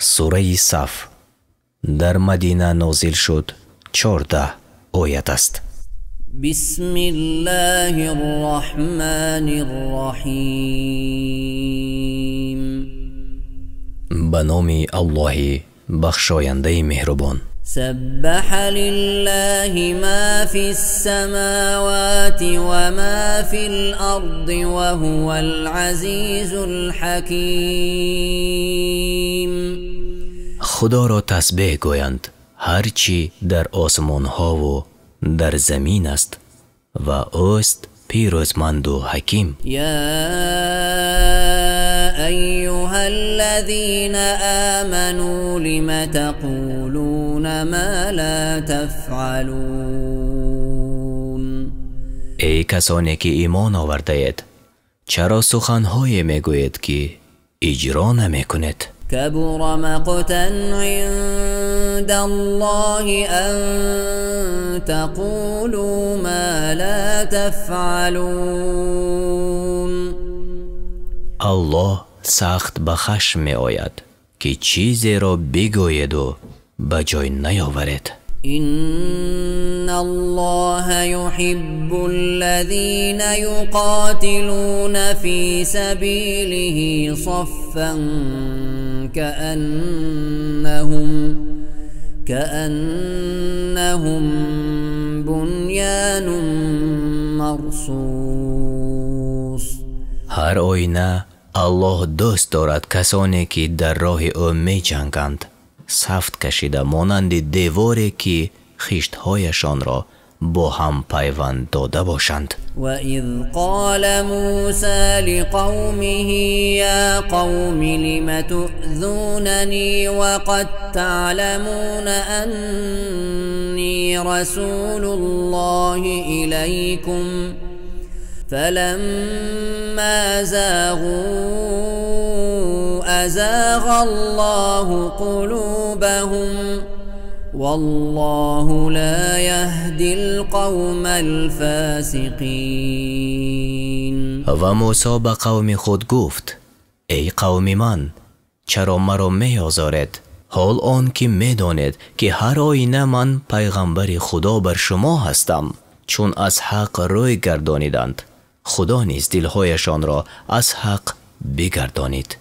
سوره صف در مدینه نازل شد 14 آیت است. بسم الله الرحمن الرحیم. به نام الله بخشاینده مهربان. سبح لله ما في السماوات وما في الأرض وهو العزيز الحكيم. خدا را تسبیح گویند هرچی در آسمان ها و در زمین است و اوست پیروزمند و حکیم. یا ایها الذین آمنوا لم تقولون ما لا تفعلون. ای کسانی که ایمان آورده اید چرا سخنهای میگویید که اجرا نمیکنید؟ كبر مقتا عند الله أن تقولوا ما لا تفعلون. الله سخت به خشم می آید که چیزی را بگوید و به جای نیاورید. إن الله يحب الذين يقاتلون في سبيله صفا كأنهم بنيان مرصوص. هر آینه الله دوست دارد کسانی که در راه او می جنگند صف کشیده مانند دیواری که خشتهایشان را با هم پیوند داده باشند. و اذ قال موسی لقومه یا قوم لم تؤذوننی وقد تعلمون انی رسول الله الیکم فلما زاغوا ازاغ الله قلوبهم والله لا يهدي القوم الفاسقين. و موسی به قوم خود گفت ای قوم من چرا مرا می آزارید حال آن که می دانید که هر آینه من پیغمبر خدا بر شما هستم. چون از حق روی گردانیدند خدا نیز دلهایشان را از حق بگردانید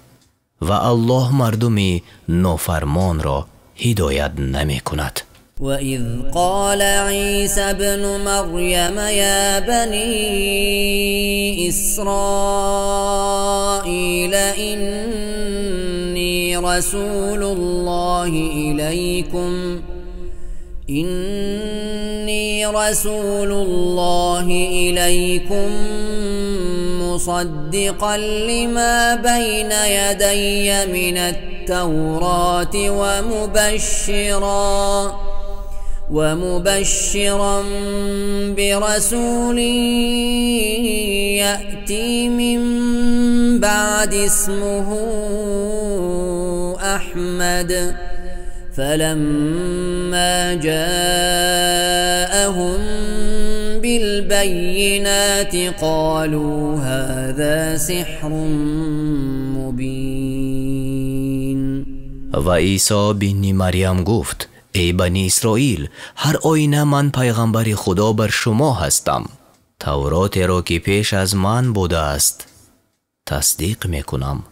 و الله مردمی نافرمان را هدایت نمی کند. و اذ قال عیسی ابن مریم یا بنی اسرائیل انی رسول الله إليكم مصدقا لما بين يدي من التوراة ومبشرا برسول يأتي من بعد اسمه أحمد فلما جاءهم بالبينات قالوا هذا سحر مبين. و عیسی بن مریم گفت ای بنی اسرائیل هر آینه من پیغمبر خدا بر شما هستم. تورات را که پیش از من بوده است تصدیق میکنم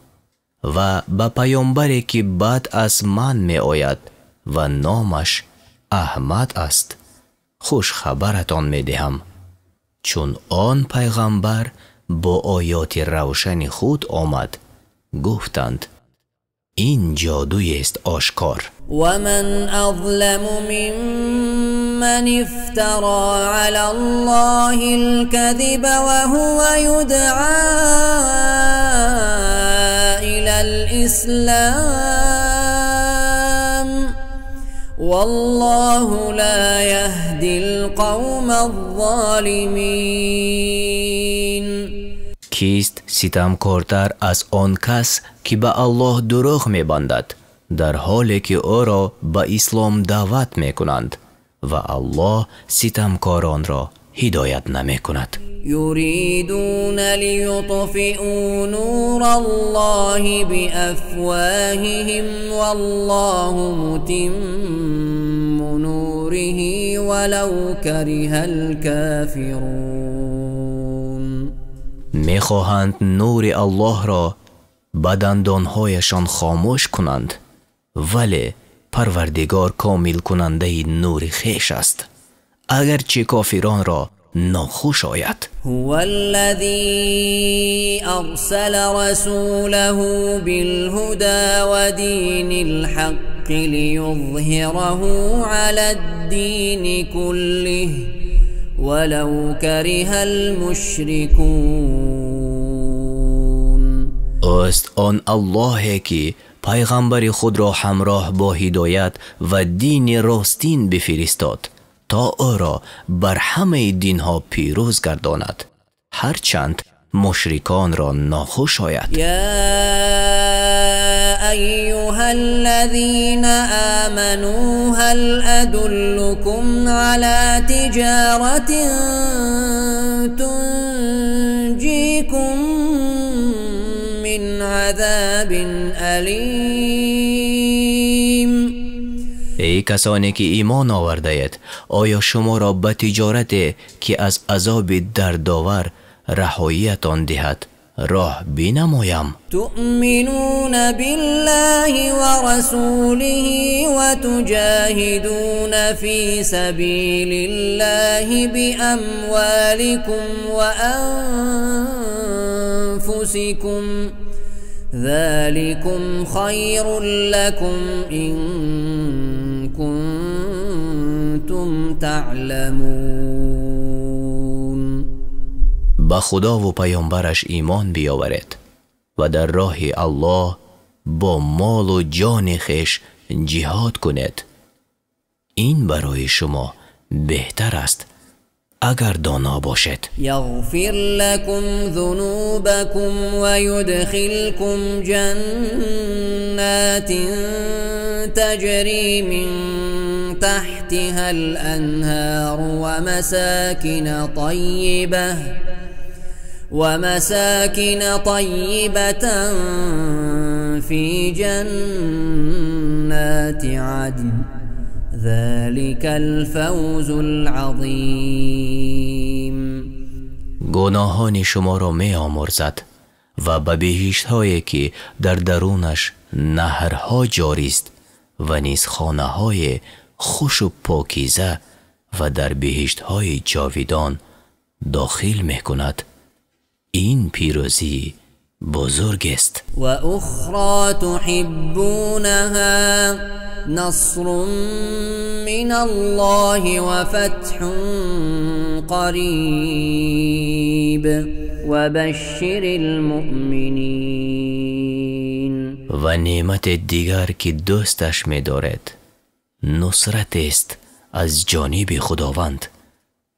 و به پیامبری که بعد از من می آید و نامش احمد است خوش خبرتان می دهم. چون آن پیغمبر با آیات روشن خود آمد گفتند این جادوی است آشکار. و من اظلم ممن افترى على الله الكذب وهو يدعى إلى الإسلام والله لا يهدي القوم الظالمين. کیست ستمکارتر از آن کس که به الله دروغ می‌بندد در حالی که او را به اسلام دعوت می‌کنند و الله ستمکاران را هدایت نمی‌کند. يريدون ليطفئوا نور الله بأفواههم والله متم نوره ولو كره الكافرون. میخواهند نور الله را با دندانهایشان خاموش کنند، ولی پروردگار کامل کننده نور خویش است، اگرچه کافران را ناخوش آید. هو الذي أرسل رسوله بالهدى ودين الحق ليظهره على الدين كله ولو كره المشركون. است آن الله که پیغمبر خود را همراه با هدایت و دین راستین بفرستاد تا او را بر همه دین ها پیروز گرداند، هرچند مشرکان را ناخوش آید. یا ایها الذین آمنوا هل ادلکم علی تجارة تنجیکم من عذاب علیم. ای کسانی که ایمان آورده اید، آیا شما را به تجارت که از عذاب دردآور رهاییتان دهد راه بینمایم؟ تؤمنون بالله ورسوله وتجاهدون في سبيل الله بأموالكم وأنفسكم ذلكم خير لكم إن كنتم تعلمون. با خدا و پیامبرش ایمان بیاورید و در راه الله با مال و جان خویش جهاد کنید، این برای شما بهتر است اگر دانا باشد. یغفر لكم ذنوبكم ويدخلكم جنات تجري من تحتها الأنهار ومساكن طيبة في جنات عدن ذلك الفوز العظیم. گناهان شما را می آمرزد و به بهشت هایی که در درونش نهرها جاری است و نیز خانه های خوش و پاکیزه و در بهشت های جاویدان داخل می کند. این پیروزی بزرگ است. و اخرى تحبونها نصر من الله وفتح قریب وبشر المؤمنین. و نعمت دیگر که دوستش می دارد نصرت است از جانب خداوند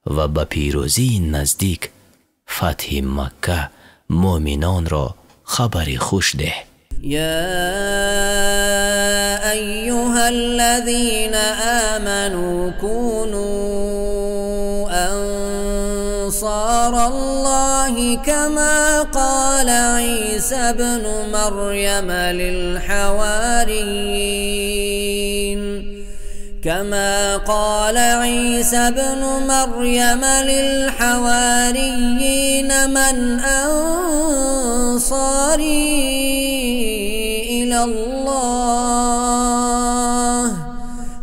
و به پیروزی نزدیک فتح مکه مؤمنان را خبر خوش ده. یا ایها الذین آمنوا كونوا انصار الله كما قال عيسى ابن مريم للحواريين من أنصاري إلى الله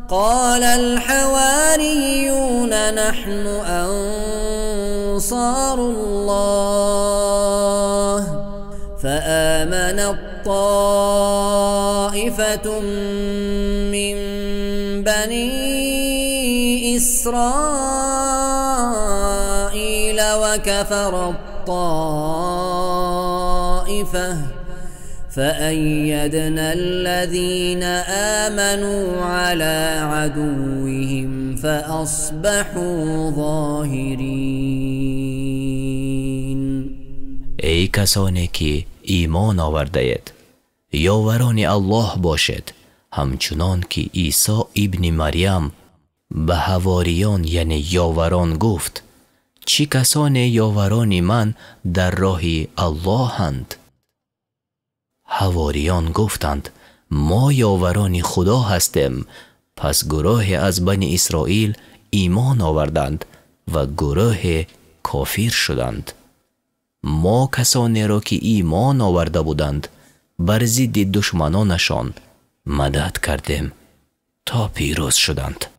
قال الحواريون نحن أنصار الله فآمنت طائفة من بني إسرائيل وكفر الطائفة فأيدنا الذين آمنوا على عدوهم فأصبحوا ظاهرين. ای کسانی که ایمان آورده اید، یاوران الله باشد، همچنان که عیسی ابن مریم به حواریان یعنی یاوران گفت چی کسان یاوران من در راه الله اند؟ حواریان گفتند ما یاوران خدا هستیم. پس گروه از بنی اسرائیل ایمان آوردند و گروه کافر شدند. ما کسانی را که ایمان آورده بودند بر ضد دشمنانشان مدد کردیم تا پیروز شدند.